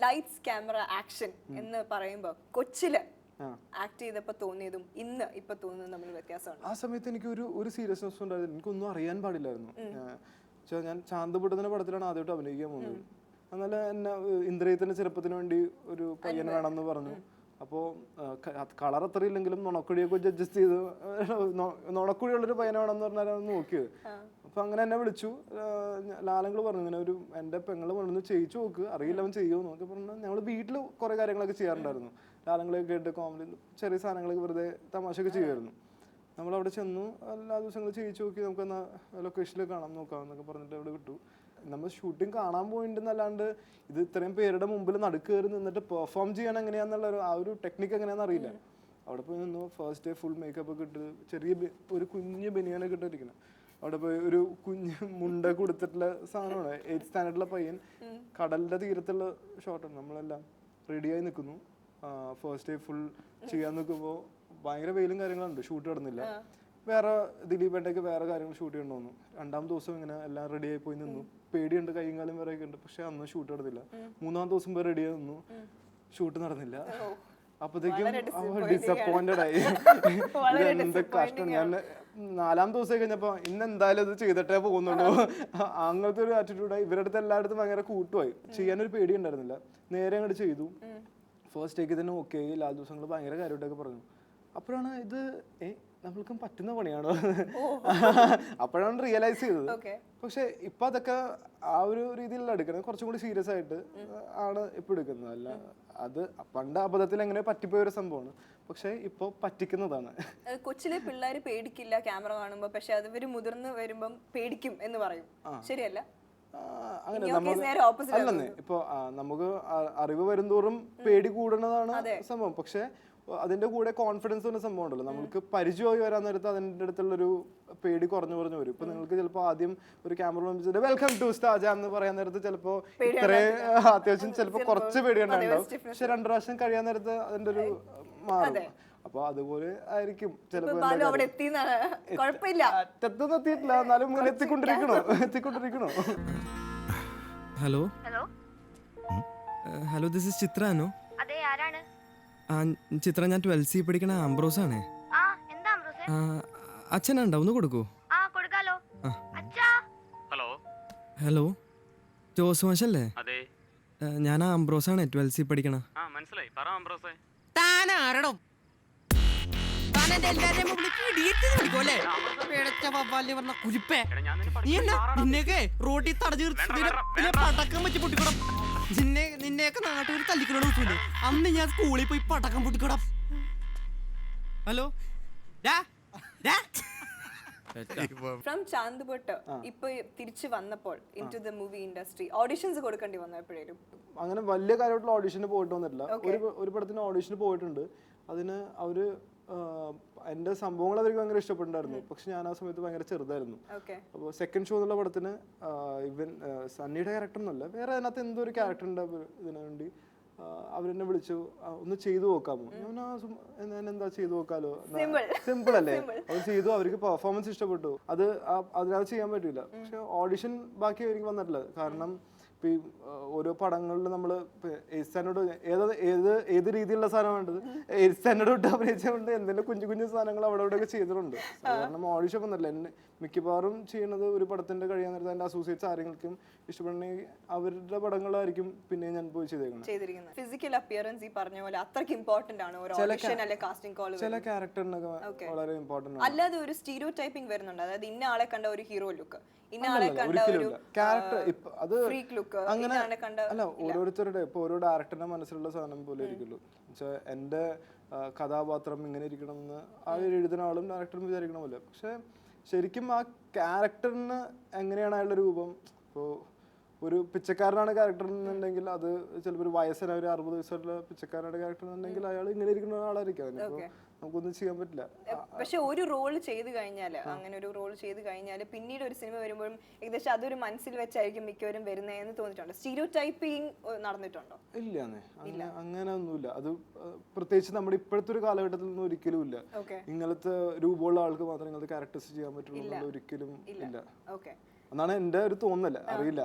Lights camera action എന്ന് പറയുമ്പോൾ കൊച്ചില് act ചെയ്തപ്പോൾ തോന്നിയതും ഇപ്പൊ തോന്നുന്നതും തമ്മിൽ വ്യത്യാസമുണ്ട്? ആ സമയത്ത് എനിക്ക് ഒരു സീരിയസ്നെസ് ഉണ്ടായിരുന്നു. എനിക്കൊന്നും അറിയാൻ പാടില്ലായിരുന്നു. ഞാൻ ശാന്തപുട്ടത്തിന്റെ പടത്തിലാണ് ആദ്യമായിട്ട് അഭിനയിക്കാൻ പോകുന്നത്. എന്നാലും എന്നെ ഇന്ദ്രിയത്തിന്റെ ചെറുപ്പത്തിന് വേണ്ടി ഒരു പയ്യൻ വേണമെന്ന് പറഞ്ഞു. അപ്പോൾ കളർ അത്ര ഇല്ലെങ്കിലും നുണക്കുഴിയൊക്കെ വെച്ച് അഡ്ജസ്റ്റ് ചെയ്ത് നുണക്കുഴിയുള്ളൊരു പയ്യനെ വേണമെന്ന് പറഞ്ഞാൽ നോക്കിയത്. അപ്പൊ അങ്ങനെ എന്നെ വിളിച്ചു. ലാലങ്ങൾ പറഞ്ഞു ഇങ്ങനെ ഒരു എൻ്റെ പെങ്ങൾ കൊണ്ടൊന്ന് ചെയ്യിച്ചു നോക്ക്, അറിയില്ല അവൻ ചെയ്യുമോ എന്നൊക്കെ പറഞ്ഞു. ഞങ്ങൾ വീട്ടിൽ കുറെ കാര്യങ്ങളൊക്കെ ചെയ്യാറുണ്ടായിരുന്നു. ലാലങ്ങളൊക്കെ കേട്ട് കോമഡി ചെറിയ സാധനങ്ങളൊക്കെ വെറുതെ തമാശയൊക്കെ ചെയ്യുമായിരുന്നു. നമ്മളവിടെ ചെന്നു, എല്ലാ ദിവസങ്ങളും ചെയ്യിച്ചു നോക്കി, നമുക്ക് എന്നാൽ ലൊക്കേഷനിൽ കാണാൻ നോക്കാം എന്നൊക്കെ പറഞ്ഞിട്ട് അവിടെ വിട്ടു. നമ്മൾ ഷൂട്ടിങ് കാണാൻ പോയിണ്ടെന്നല്ലാണ്ട് ഇത് ഇത്രയും പേരുടെ മുമ്പിൽ നടുക്ക് കയറി നിന്നിട്ട് പെർഫോം ചെയ്യാൻ എങ്ങനെയാന്നുള്ള ആ ഒരു ടെക്നിക്ക് എങ്ങനെയാണെന്ന് അറിയില്ല. അവിടെ പോയി നിന്നു. ഫസ്റ്റ് ഡേ ഫുൾ മേക്കപ്പ് ഒക്കെ ഇട്ട് ചെറിയ ഒരു കുഞ്ഞ് ബനിയാനൊക്കെ ഇട്ടിരിക്കണം. അവിടെ പോയി ഒരു കുഞ്ഞ് മുണ്ട കൊടുത്തിട്ടുള്ള സാധനമാണ്. 8th സ്റ്റാൻഡേർഡിലെ പയ്യൻ കടലിന്റെ തീരത്തുള്ള ഷോട്ടാണ്. നമ്മളെല്ലാം റെഡിയായി നിൽക്കുന്നു. ഫസ്റ്റ് ഡേ ഫുൾ ചെയ്യാൻ നിൽക്കുമ്പോൾ ഭയങ്കര വെയിലും കാര്യങ്ങളുണ്ട്, ഷൂട്ട് നടന്നില്ല. വേറെ ദിലീപേട്ടയ്ക്ക് വേറെ കാര്യങ്ങൾ ഷൂട്ട് ചെയ്യണമെന്ന് തോന്നുന്നു. 2ാം ദിവസം ഇങ്ങനെ എല്ലാം റെഡിയായി പോയി നിന്നു. പേടിയുണ്ട്, കൈയും കാലും വേറെ ഒക്കെ ഉണ്ട്. പക്ഷെ അന്ന് ഷൂട്ട് നടന്നില്ല. 3ാം ദിവസം പോയി റെഡിയായി നിന്നു, ഷൂട്ട് നടന്നില്ല. അപ്പത്തേക്കും ഡിസപ്പോയിന്റഡ് ആയി. എന്ത് കഷ്ടം. ഞാൻ 4ാം ദിവസം കഴിഞ്ഞപ്പോ ഇന്ന് എന്തായാലും ഇത് ചെയ്തിട്ടേ പോകുന്നുള്ളൂ അങ്ങനത്തെ ഒരു ആറ്റിറ്റ്യൂഡായി. ഇവരുടെ അടുത്ത് എല്ലായിടത്തും ഭയങ്കര കൂട്ടുമായി. ചെയ്യാനൊരു പേടി ഉണ്ടായിരുന്നില്ല. നേരെ അങ്ങോട്ട് ചെയ്തു. ഫസ്റ്റ് ടേക്ക് തന്നെ ഓക്കെ ആയി. ലാൽ ദിവസങ്ങൾ ഭയങ്കര കാര്യമായിട്ടൊക്കെ പറഞ്ഞു. അപ്പോഴാണ് ഇത് നമ്മൾക്കും പറ്റുന്ന പണിയാണോ അപ്പോഴാണ് റിയലൈസ് ചെയ്തത്. പക്ഷെ ഇപ്പൊ അതൊക്കെ ആ ഒരു രീതിയിലുള്ള എടുക്കണം. കുറച്ചും കൂടി സീരിയസ് ആയിട്ട് ആണ് ഇപ്പൊ എടുക്കുന്നത്. അല്ല അത് പണ്ട് അബദ്ധത്തിൽ എങ്ങനെ പറ്റിപ്പോയ ഒരു സംഭവമാണ്. പക്ഷെ ഇപ്പൊ പറ്റിക്കുന്നതാണ്. കൊച്ചിലെ പിള്ളേര് പേടിക്കില്ല ക്യാമറ കാണുമ്പോ, പക്ഷെ അത് ഇവര് മുതിർന്ന് വരുമ്പം പേടിക്കും എന്ന് പറയും. ശരിയല്ല? അങ്ങനെ അല്ലെന്നേ. ഇപ്പൊ നമുക്ക് അറിവ് വരുംതോറും പേടി കൂടുന്നതാണ് സംഭവം. പക്ഷെ അതിന്റെ കൂടെ കോൺഫിഡൻസ് എന്ന സംഭവം ഉണ്ടല്ലോ. നമുക്ക് പരിചയമായി വരാൻ നേരത്ത് അതിന്റെ അടുത്തുള്ളൊരു പേടി കുറഞ്ഞു വരും. ഇപ്പൊ നിങ്ങൾക്ക് ചിലപ്പോൾ ആദ്യം ഒരു camera welcome to Star Jam എന്ന് പറയാൻ നേരത്ത് ചിലപ്പോ ഇത്രയും അത്യാവശ്യം ചിലപ്പോൾ കുറച്ച് പേടി ഉണ്ടാവും. പക്ഷെ 2 പ്രാവശ്യം കഴിയാൻ നേരത്ത് അതിന്റെ ഒരു മാറും. അപ്പൊ അതുപോലെ ആയിരിക്കും ചിലപ്പോൾ. അറ്റത്തൊന്നും എത്തിയിട്ടില്ല, എന്നാലും ഇങ്ങനെ എത്തിക്കൊണ്ടിരിക്കണോ. ഹലോ ഹലോ, ദിസ് ഇസ് ചിത്ര ആണോ? അതെ, ആരാണ്? ചിത്ര, ഞാൻ 12th പഠിക്കണ ആംബ്രോസ് ആണേ. അച്ഛനുണ്ടോ? ഒന്ന് കൊടുക്കൂ. ഹലോ, ജോസ് മാഷല്ലേ? ഞാൻ ആംബ്രോസ് ആണ്, 12th പഠിക്കണ. റോട്ടിൽ തടഞ്ഞു പടക്കം വെച്ച് പൊട്ടിക്കൂടാ. നിന്നെയൊക്കെ നാട്ടുകാർ തല്ലിക്കണോ ദിവസമില്ലേ? അന്ന് ഞാൻ സ്കൂളിൽ പോയി പടക്കം പൊട്ടിക്കൂടാ. ഹലോ, ഫ്രം ചാന്ത്പൊട്ട് ഇപ്പൊ തിരിച്ചു വന്നപ്പോൾ into the movie industry auditions കൊടുക്കേണ്ടി വന്നു എപ്പോഴേലും? അങ്ങനെ വലിയ കാര്യമായിട്ടുള്ള ഓഡിഷന് പോയിട്ട് വന്നിട്ടില്ല. ഒരു പടത്തിന് ഓഡിഷന് പോയിട്ടുണ്ട്. അതിന് അവര് എന്റെ സംഭവങ്ങൾ അവർക്ക് ഭയങ്കര ഇഷ്ടപ്പെട്ടിട്ടുണ്ടായിരുന്നു. പക്ഷെ ഞാൻ ആ സമയത്ത് ഭയങ്കര ചെറുതായിരുന്നു. അപ്പോൾ സെക്കൻഡ് ഷോ എന്നുള്ള പടത്തിന് ഇവൻ സണ്ണിയുടെ ക്യാരക്ടർ എന്നല്ല, വേറെ അതിനകത്ത് എന്തോ ഒരു ക്യാരക്ടർ ഉണ്ട്. ഇതിനു വേണ്ടി അവരെന്നെ വിളിച്ചു, ഒന്ന് ചെയ്തു നോക്കാമോ? ഞാൻ എന്താ ചെയ്തു നോക്കാലോ, സിമ്പിൾ അല്ലേ. അത് ചെയ്തു. അവർക്ക് പെർഫോമൻസ് ഇഷ്ടപ്പെട്ടു. അത് അതിനകത്ത് ചെയ്യാൻ പറ്റില്ല. പക്ഷെ ഓഡിഷൻ ബാക്കി എനിക്ക് വന്നിട്ടില്ല. കാരണം ഇപ്പൊ ഈ ഓരോ പടങ്ങളിൽ നമ്മൾ സ്റ്റാൻഡേർഡ് ഏത് രീതിയിലുള്ള സാധനം വേണ്ടത്, സ്റ്റാൻഡേർഡ് വിട്ട് അഭിനയിച്ചുകൊണ്ട് എന്തെങ്കിലും കുഞ്ഞു സാധനങ്ങൾ അവിടെ ഇവിടെ ഒക്കെ ചെയ്തിട്ടുണ്ട്. കാരണം ഓഡിഷൻ വന്നിട്ടില്ല. എന്നെ മിക്കവാറും ചെയ്യുന്നത് ഒരു പടത്തിന്റെ കഴിയാൻ നേരത്തെ എൻ്റെ അസോസിയേറ്റ്സ് ആരെങ്കിലും ഇഷ്ടപ്പെടണമെങ്കിൽ അവരുടെ പടങ്ങളായിരിക്കും പിന്നെ ഞാൻ പോയി ചെയ്തേക്കുന്നത്. ഫിസിക്കൽ അപ്പിയറൻസ് ഈ പറഞ്ഞ പോലെ അത്രയ്ക്ക് ഇമ്പോർട്ടന്റ് ആണ് ഒരു ഓഡിഷൻ അല്ലെ കാസ്റ്റിംഗ് കോൾ? ചില ക്യാരക്ടറിനൊക്കെ വളരെ ഇമ്പോർട്ടന്റ് ആണ്. അല്ലാതെ ഒരു സ്റ്റീരിയോ ടൈപ്പിംഗ് വരുന്നുണ്ട്. അതായത് ഇന്ന ആളെ കണ്ട ഒരു ഹീറോ ലുക്ക്, ഇന്ന ആളെ കണ്ട ഒരു ക്യാരക്ടർ, അത് ഫ്രീക്ക് ലുക്ക്, അങ്ങനെ അല്ല. ഓരോരുത്തരുടെ ഇപ്പൊ ഓരോ ഡയറക്ടറിന്റെ മനസ്സിലുള്ള സാധനം പോലെ ഇരിക്കുള്ളൂ. എന്നുവെച്ചാൽ എന്റെ കഥാപാത്രം ഇങ്ങനെ ഇരിക്കണം എന്ന് ആ എഴുതുന്ന ആളും ഡയറക്ടറും വിചാരിക്കണ പോലെ. പക്ഷെ ശരിക്കും ആ ക്യാരക്ടറിന് എങ്ങനെയാണ് അയാളുടെ രൂപം. ഇപ്പോൾ ഒരു പിച്ചക്കാരനാണ് ക്യാരക്ടർ എന്നുണ്ടെങ്കിൽ അത് ചിലപ്പോൾ ഒരു വയസ്സന ഒരു 60 വയസ്സുള്ള പിച്ചക്കാരന്റെ ക്യാരക്ടർ എന്നുണ്ടെങ്കിൽ അയാൾ ഇങ്ങനെ ഇരിക്കുന്ന ആളായിരിക്കും. അതിനിപ്പോ നമുക്കൊന്നും ചെയ്യാൻ പറ്റില്ല. പക്ഷെ ഒരു റോൾ ചെയ്ത് കഴിഞ്ഞാല്, അങ്ങനെ ഒരു റോൾ ചെയ്ത് കഴിഞ്ഞാല് പിന്നീട് ഒരു സിനിമ വരുമ്പോഴും ഏകദേശം അതൊരു മനസ്സിൽ വെച്ചായിരിക്കും മിക്കവരും വരുന്നതെന്ന് തോന്നിയിട്ടുണ്ടോ? സ്റ്റീരിയോ ടൈപ്പിംഗ് നടന്നിട്ടുണ്ടോ? ഇല്ലാന്നേ, അങ്ങനെ ഒന്നുമില്ല. അത് പ്രത്യേകിച്ച് നമ്മുടെ ഇപ്പോഴത്തെ ഒരു കാലഘട്ടത്തിൽ ഒന്നും ഒരിക്കലും ഇല്ല. ഇങ്ങനത്തെ രൂപമുള്ള ആൾക്ക് മാത്രമേ ഇങ്ങനത്തെ ക്യാരക്ടേഴ്സ് ചെയ്യാൻ പറ്റുള്ളൂ, ഒരിക്കലും ഇല്ല എന്നാണ് എന്റെ ഒരു തോന്നല്. അറിയില്ല.